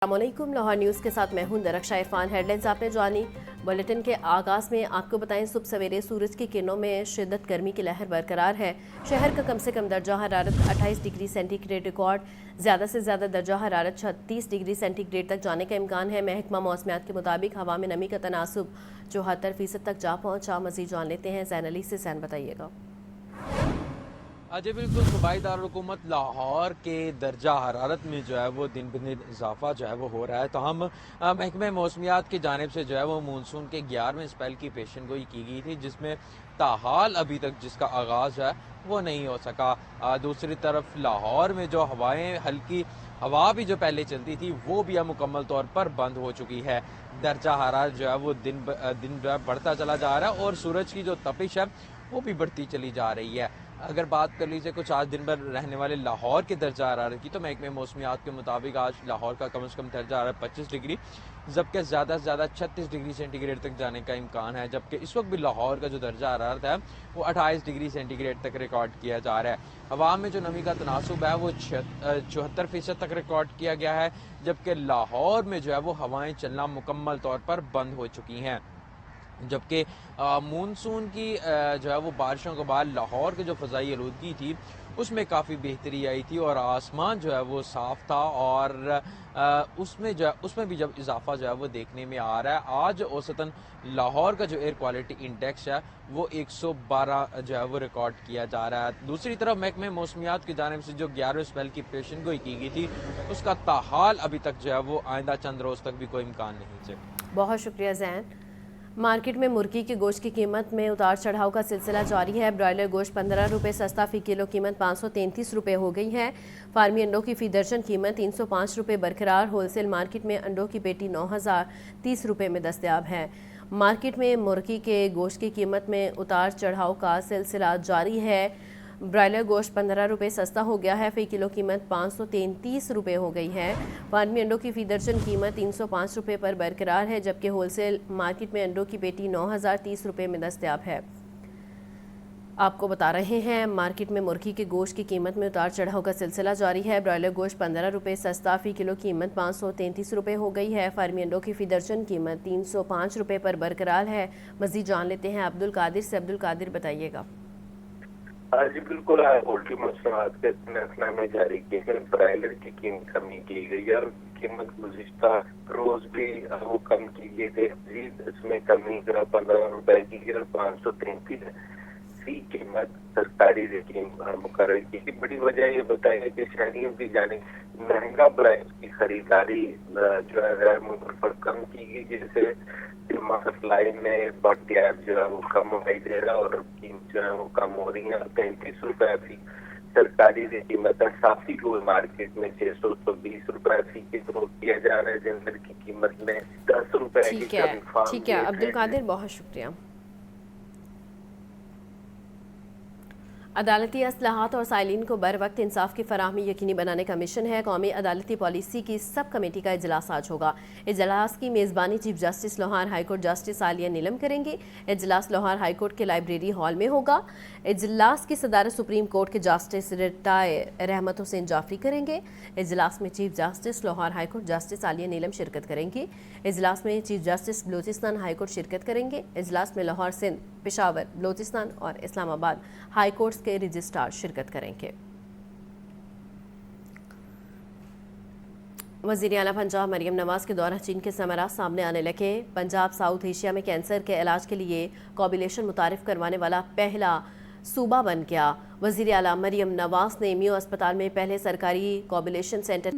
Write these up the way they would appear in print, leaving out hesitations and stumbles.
السلام علیکم، لاہور نیوز کے ساتھ میں ہوں درخشا عرفان۔ ہیڈ لائنز آپ نے جانی۔ بلیٹن کے آغاز میں آپ کو بتائیں، صبح سویرے سورج کی کرنوں میں شدت گرمی کی لہر برقرار ہے۔ شہر کا کم سے کم درجہ حرارت 28 ڈگری سینٹی گریڈ ریکارڈ، زیادہ سے زیادہ درجہ حرارت 36 ڈگری سینٹی گریڈ تک جانے کا امکان ہے۔ محکمہ موسمیات کے مطابق ہوا میں نمی کا تناسب 74% تک جا پہنچا۔ مزید جان لیتے ہیں زین علی سے۔ زین بتائیے گا۔ جی بالکل، صوبائی دارالحکومت لاہور کے درجہ حرارت میں جو ہے وہ دن بدن اضافہ جو ہے وہ ہو رہا ہے۔ تاہم محکمہ موسمیات کی جانب سے جو ہے وہ مونسون کے 11ویں اسپیل کی پیشن گوئی کی گئی تھی، جس میں تاحال ابھی تک جس کا آغاز جو ہے وہ نہیں ہو سکا۔ دوسری طرف لاہور میں جو ہوائیں ہلکی ہوا بھی جو پہلے چلتی تھی وہ بھی اب مکمل طور پر بند ہو چکی ہے۔ درجہ حرارت جو ہے وہ دن جو ہے بڑھتا چلا جا رہا ہے اور سورج کی جو تپش ہے وہ بھی بڑھتی چلی جا رہی ہے۔ اگر بات کر لیجیے کچھ آج دن بھر رہنے والے لاہور کے درجہ حرارت کی، تو محکمہ موسمیات کے مطابق آج لاہور کا کم از کم درجہ حرارت 25 ڈگری جبکہ زیادہ سے زیادہ 36 ڈگری سینٹی گریڈ تک جانے کا امکان ہے، جبکہ اس وقت بھی لاہور کا جو درجہ حرارت ہے وہ 28 ڈگری سینٹی گریڈ تک ریکارڈ کیا جا رہا ہے۔ ہوا میں جو نمی کا تناسب ہے وہ 74% تک ریکارڈ کیا گیا ہے، جبکہ لاہور میں جو ہے وہ ہوائیں چلنا مکمل طور پر بند ہو چکی ہیں۔ جبکہ مونسون کی جو ہے وہ بارشوں کے بعد لاہور کے جو فضائی آلودگی تھی اس میں کافی بہتری آئی تھی اور آسمان جو ہے وہ صاف تھا، اور اس میں بھی جب اضافہ جو ہے وہ دیکھنے میں آ رہا ہے۔ آج اوسطاً لاہور کا جو ایئر کوالٹی انڈیکس ہے وہ 112 جو ہے وہ ریکارڈ کیا جا رہا ہے۔ دوسری طرف محکمہ موسمیات کی جانب سے جو 11ویں اسپیل کی پیشن گوئی کی گئی تھی اس کا تاحال ابھی تک جو ہے وہ آئندہ چند روز تک بھی کوئی امکان نہیں ہے۔ بہت شکریہ زین۔ مارکیٹ میں مرغی کے گوشت کی قیمت میں اتار چڑھاؤ کا سلسلہ جاری ہے۔ برائلر گوشت 15 روپے سستا، فی کلو قیمت 533 روپے ہو گئی ہے۔ فارمی انڈوں کی فی درجن قیمت 305 روپے برقرار۔ ہول سیل مارکیٹ میں انڈوں کی پیٹی 9030 روپے میں دستیاب ہے۔ مارکیٹ میں مرغی کے گوشت کی قیمت میں اتار چڑھاؤ کا سلسلہ جاری ہے۔ برائلر گوشت 15 روپے سستا ہو گیا ہے، فی کلو قیمت 533 روپے ہو گئی ہے۔ فارمی انڈوں کی فی درجن قیمت 305 روپے پر برقرار ہے، جبکہ ہول سیل مارکیٹ میں انڈوں کی پیٹی 9030 روپے میں دستیاب ہے۔ آپ کو بتا رہے ہیں مارکیٹ میں مرغی کے گوشت کی قیمت میں اتار چڑھاؤ کا سلسلہ جاری ہے۔ برائلر گوشت 15 روپے سستا، فی کلو قیمت 533 روپے ہو گئی ہے۔ فارمی انڈوں کی فی درجن قیمت 305 روپے پر برقرار ہے۔ مزید جان لیتے ہیں عبدالقادر سے۔ عبدالقادر بتائیے گا۔ جی بالکل، پولٹری مصنوعات کے تنخواہ میں جاری کیے گئے برائلر کی قیمت کمی کی گئی ہے اور قیمت گزشتہ روز بھی وہ کم کی گئی تھی۔ اس میں کمی 15 روپے کی اور 533 فی قیمت سرکاری ریٹنگ مقرر کی گئی۔ بڑی وجہ یہ بتائی ہے کہ شہریوں کی جانب مہنگا برائز کی خریداری جو ہے غیر متوقع کم کی گئی، جس سے سپلائی میں بڑھ گیا جو ہے وہ کم دکھائی دے رہا اور قیمت جو ہے وہ کم ہو رہی ہے۔ 33 روپے فی سرکاری قیمت ہے، صافی کو مارکیٹ میں 620 روپے فی کلو کیا جا رہا ہے، جنگل کی قیمت میں 10 روپے کی کمی۔ ٹھیک ہے عبدالقادر، بہت شکریہ۔ عدالتی اصلاحات اور سائلین کو بر وقت انصاف کی فراہمی یقینی بنانے کا مشن ہے۔ قومی عدالتی پالیسی کی سب کمیٹی کا اجلاس آج ہوگا۔ اجلاس کی میزبانی chief justice Lahore high court justice Aliya Neelum کریں گے۔ اجلاس لاہور ہائی کورٹ کے لائبریری ہال میں ہوگا۔ اجلاس کی صدارت سپریم کورٹ کے جسٹس ریٹائر رحمت حسین جعفری کریں گے۔ اجلاس میں chief justice Lahore high court justice Aliya Neelum شرکت کریں گے۔ اجلاس میں chief justice Balochistan high court شرکت کریں گے۔ اجلاس میں لاہور، سندھ، پشاور، بلوچستان اور اسلام آباد ہائی کورٹس کے رجسٹرار شرکت کریں گے۔ وزیر اعلیٰ پنجاب مریم نواز کے دورہ چین کے ثمرات سامنے آنے لگے۔ پنجاب ساؤتھ ایشیا میں کینسر کے علاج کے لیے کوابولیشن متعارف کروانے والا پہلا صوبہ بن گیا۔ وزیر اعلیٰ مریم نواز نے میو ہسپتال میں پہلے سرکاری کوابولیشن سینٹر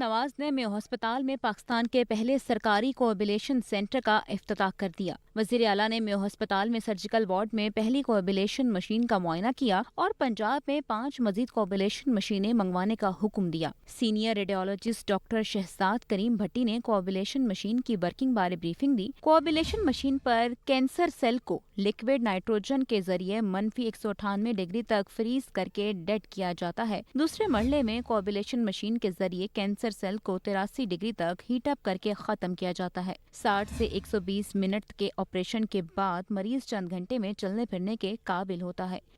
پاکستان کے پہلے سرکاری کوابولیشن سینٹر کا افتتاح کر دیا۔ وزیر اعلیٰ نے میو ہسپتال میں سرجیکل وارڈ میں پہلی کوابولیشن مشین کا معائنہ کیا اور پنجاب میں 5 مزید کوابولیشن مشینیں منگوانے کا حکم دیا۔ سینئر ریڈیولوجسٹ ڈاکٹر شہزاد کریم بھٹی نے کوابولیشن مشین کی ورکنگ بارے بریفنگ دی۔ کوابولیشن مشین پر کینسر سیل کو لیکوڈ نائٹروجن کے ذریعے -198 ڈگری تک فریز کر کے ڈیڈ کیا جاتا ہے۔ دوسرے مرحلے میں کوابولیشن مشین کے ذریعے کینسر سیل کو 83 ڈگری تک ہیٹ اپ کر کے ختم کیا جاتا ہے۔ 60 سے 120 منٹ کے آپریشن کے بعد مریض چند گھنٹے میں چلنے پھرنے کے قابل ہوتا ہے۔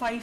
5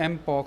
M-Pox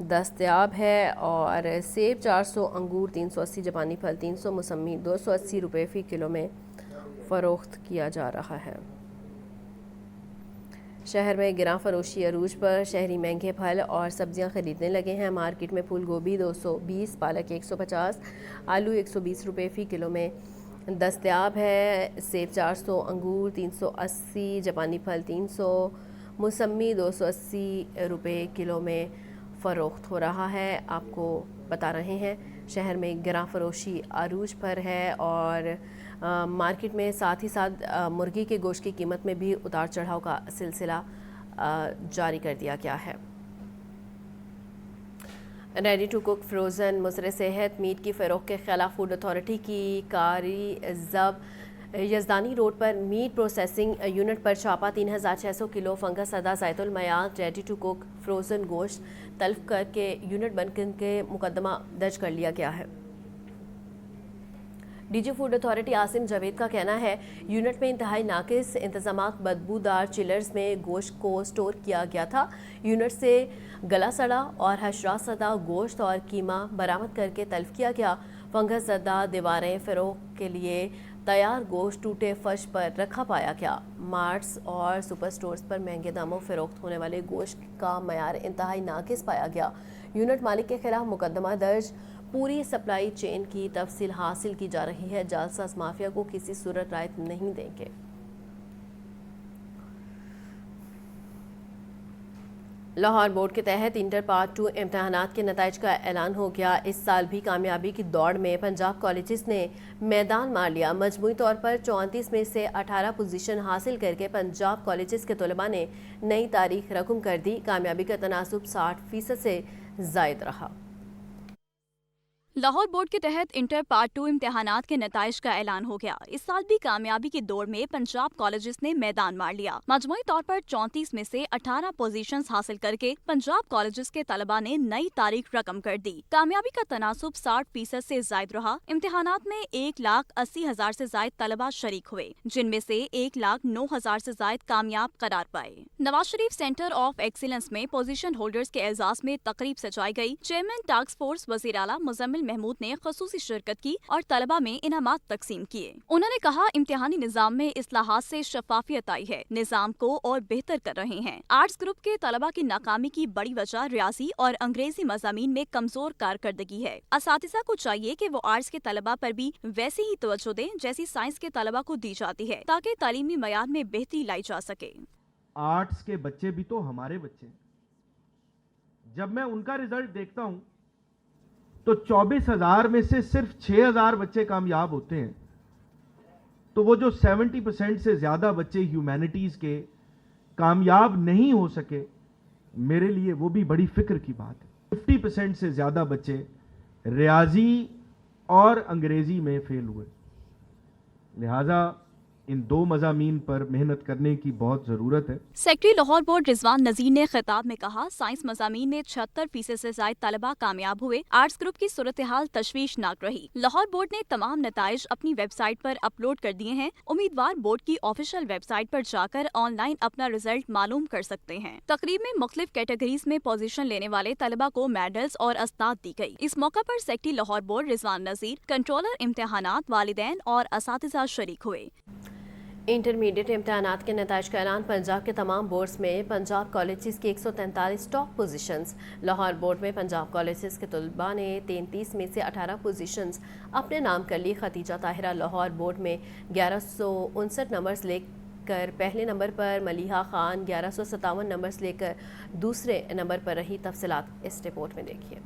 دستیاب ہے اور سیب 400، انگور 380، جاپانی پھل 300، موسمی 280 روپے فی کلو میں فروخت کیا جا رہا ہے۔ شہر میں گراں فروشی عروج پر، شہری مہنگے پھل اور سبزیاں خریدنے لگے ہیں۔ مارکیٹ میں پھول گوبھی 220، پالک 150، آلو 120 روپے فی کلو میں دستیاب ہے۔ سیب 400، انگور 380، جاپانی پھل 300، موسمی 280 روپے کلو میں فروخت ہو رہا ہے۔ آپ کو بتا رہے ہیں شہر میں گراں فروشی عروج پر ہے اور مارکیٹ میں ساتھ ہی ساتھ مرغی کے گوشت کی قیمت میں بھی اتار چڑھاؤ کا سلسلہ جاری کر دیا گیا ہے۔ ریڈی ٹو کوک فروزن مضر صحت میٹ کی فروخت کے خلاف فوڈ اتھارٹی کی کاری ضبط یزدانی روڈ پر میٹ پروسیسنگ یونٹ پر چھاپہ 3600 کلو فنگس زدہ ذائقہ المیعاد ریڈی ٹو کوک فروزن گوشت تلف کر کے یونٹ بند کے مقدمہ درج کر لیا گیا ہے۔ D G food authority Asim Javed کا کہنا ہے یونٹ میں انتہائی ناقص انتظامات، بدبودار چلرز میں گوشت کو سٹور کیا گیا تھا۔ یونٹ سے گلا سڑا اور حشرات زدہ گوشت اور قیمہ برآمد کر کے تلف کیا گیا۔ فنگس زدہ دیواریں فروخت کے لیے تیار گوشت ٹوٹے فرش پر رکھا پایا گیا۔ مارٹس اور سپر سٹورز پر مہنگے داموں فروخت ہونے والے گوشت کا معیار انتہائی ناقص پایا گیا۔ یونٹ مالک کے خلاف مقدمہ درج، پوری سپلائی چین کی تفصیل حاصل کی جا رہی ہے، جعلساز مافیا کو کسی صورت رعایت نہیں دیں گے۔ لاہور بورڈ کے تحت انٹر پارٹ 2 امتحانات کے نتائج کا اعلان ہو گیا۔ اس سال بھی کامیابی کی دوڑ میں پنجاب کالجز نے میدان مار لیا۔ مجموعی طور پر 34 میں سے 18 پوزیشن حاصل کر کے پنجاب کالجز کے طلباء نے نئی تاریخ رقم کر دی۔ کامیابی کا تناسب 60% سے زائد رہا۔ لاہور بورڈ کے تحت انٹر پارٹ 2 امتحانات کے نتائج کا اعلان ہو گیا۔ اس سال بھی کامیابی کی دوڑ میں پنجاب کالجز نے میدان مار لیا۔ مجموعی طور پر 34 میں سے 18 پوزیشنز حاصل کر کے پنجاب کالجز کے طلباء نے نئی تاریخ رقم کر دی۔ کامیابی کا تناسب 60% سے زائد رہا۔ امتحانات میں 1,80,000 سے زائد طلباء شریک ہوئے، جن میں سے 1,09,000 سے زائد کامیاب قرار پائے۔ Nawaz Sharif centre of excellence میں پوزیشن ہولڈرز کے اعزاز میں تقریب سجائی گئی۔ چیئرمین ٹاسک فورس وزیر اعلیٰ مزمل محمود نے خصوصی شرکت کی اور طلباء میں انعامات تقسیم کیے۔ انہوں نے کہا امتحانی نظام میں اصلاحات سے شفافیت آئی ہے، نظام کو اور بہتر کر رہے ہیں۔ آرٹس گروپ کے طلباء کی ناکامی کی بڑی وجہ ریاضی اور انگریزی مضامین میں کمزور کارکردگی ہے۔ اساتذہ کو چاہیے کہ وہ آرٹس کے طلباء پر بھی ویسی ہی توجہ دیں جیسی سائنس کے طلباء کو دی جاتی ہے، تاکہ تعلیمی معیار میں بہتری لائی جا سکے۔ آرٹس کے بچے بھی تو ہمارے بچے ہیں۔ جب میں ان کا رزلٹ دیکھتا ہوں تو 24,000 میں سے صرف 6,000 بچے کامیاب ہوتے ہیں، تو وہ جو 70% سے زیادہ بچے ہیومینٹیز کے کامیاب نہیں ہو سکے، میرے لیے وہ بھی بڑی فکر کی بات ہے۔ 50% سے زیادہ بچے ریاضی اور انگریزی میں فیل ہوئے، لہذا ان دو مضامین پر محنت کرنے کی بہت ضرورت ہے۔ سیکرٹری لاہور بورڈ رضوان نذیر نے خطاب میں کہا سائنس مضامین میں 76% سے زائد طلباء کامیاب ہوئے۔ آرٹس گروپ کی صورتحال تشویشناک رہی۔ لاہور بورڈ نے تمام نتائج اپنی ویب سائٹ پر اپلوڈ کر دیے ہیں۔ امیدوار بورڈ کی آفیشیل ویب سائٹ پر جا کر آن لائن اپنا رزلٹ معلوم کر سکتے ہیں۔ تقریب میں مختلف کیٹیگریز میں پوزیشن لینے والے طلباء کو میڈلز اور اسناد دی گئی۔ اس موقع پر سیکرٹری لاہور بورڈ رضوان نذیر، کنٹرولر امتحانات، والدین اور اساتذہ شریک ہوئے۔ انٹرمیڈیٹ امتحانات کے نتائج کا اعلان۔ پنجاب کے تمام بورڈز میں پنجاب کالجز کی 143 ٹاپ پوزیشنز۔ لاہور بورڈ میں پنجاب کالجز کے طلباء نے 33 میں سے 18 پوزیشنز اپنے نام کر لی۔ خدیجہ طاہرہ لاہور بورڈ میں 1159 نمبرز لے کر پہلے نمبر پر، ملیحہ خان 1157 نمبرز لے کر دوسرے نمبر پر رہی۔ تفصیلات اس رپورٹ میں دیکھیے۔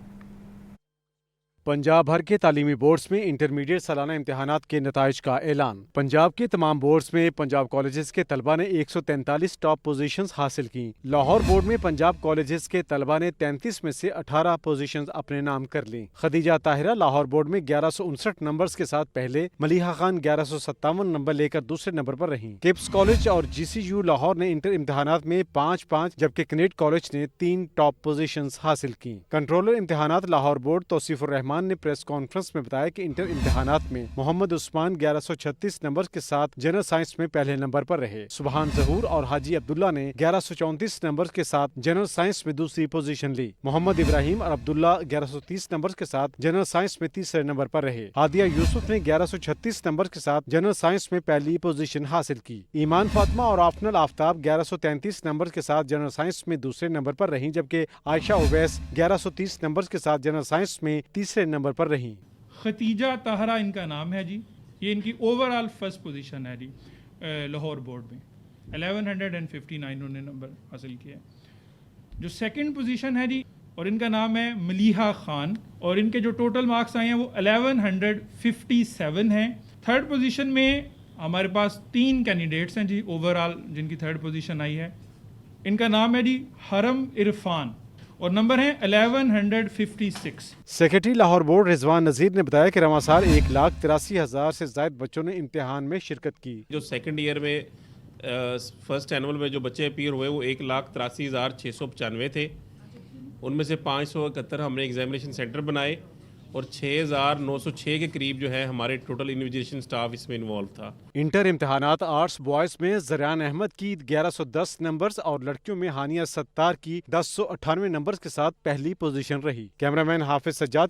پنجاب بھر کے تعلیمی بورڈز میں انٹرمیڈیٹ سالانہ امتحانات کے نتائج کا اعلان۔ پنجاب کے تمام بورڈز میں پنجاب کالجز کے طلباء نے 143 ٹاپ پوزیشنز حاصل کی۔ لاہور بورڈ میں پنجاب کالجز کے طلباء نے 33 میں سے 18 پوزیشنز اپنے نام کر لیں۔ خدیجہ طاہرہ لاہور بورڈ میں 1159 نمبرز کے ساتھ پہلے، ملیحہ خان 1157 نمبر لے کر دوسرے نمبر پر رہیں۔ کپس کالج اور جی سی یو لاہور نے انٹر امتحانات میں 5-5 جبکہ کنیٹ کالج نے 3 ٹاپ پوزیشنز حاصل کی۔ کنٹرولر امتحانات لاہور بورڈ توصیف الرحمان الرحمان نے پریس کانفرنس میں بتایا کہ انٹر امتحانات میں محمد عثمان 1136 نمبر کے ساتھ جنرل سائنس میں پہلے نمبر پر رہے. سبحان ظہور اور حاجی عبداللہ نے 1134 نمبر کے ساتھ جنرل سائنس میں دوسری پوزیشن لی. محمد ابراہیم اور عبداللہ 1130 نمبر کے ساتھ جنرل سائنس میں تیسرے نمبر پر رہے. عادیہ یوسف نے 1136 نمبر کے ساتھ جنرل سائنس میں پہلی پوزیشن حاصل کی. ایمان فاطمہ اور آفنل آفتاب 1133 نمبر کے ساتھ جنرل سائنس میں دوسرے نمبر پر رہیں، جبکہ عائشہ اویس 1130 نمبر کے ساتھ جنرل سائنس میں تیسرے نمبر پر رہیں. ختیجہ طاہرہ ان کا نام ہے جی، یہ ان کی اوور آل فرسٹ پوزیشن ہے جی لاہور بورڈ میں. 1159 انہوں نے نمبر حاصل کیا. جو سیکنڈ پوزیشن ہے جی، اور ان کا نام ہے ملیحہ خان، اور ان کے جو ٹوٹل مارکس آئے ہیں وہ 1157 ہیں. تھرڈ پوزیشن میں ہمارے پاس 3 کینڈیڈیٹس ہیں جی اوور آل جن کی تھرڈ پوزیشن آئی ہے. ان کا نام ہے جی حرم عرفان اور نمبر ہے 1156. سیکرٹری لاہور بورڈ رضوان نذیر نے بتایا کہ رواں سال 1,83,000 سے زائد بچوں نے امتحان میں شرکت کی. جو سیکنڈ ایئر میں فرسٹ اینول میں جو بچے اپیئر ہوئے وہ 1,83,695 تھے. ان میں سے 571 ہم نے ایگزامینیشن سینٹر بنائے اور 6,906 کے قریب جو ہے ہمارے ٹوٹل انویجیلیشن سٹاف اس میں انوالو تھا. انٹر امتحانات آرٹس بوائز میں زریان احمد کی 1110 نمبرز اور لڑکیوں میں ہانیہ ستار کی 1098 نمبرز کے ساتھ پہلی پوزیشن رہی. کیمرہ مین حافظ سجاد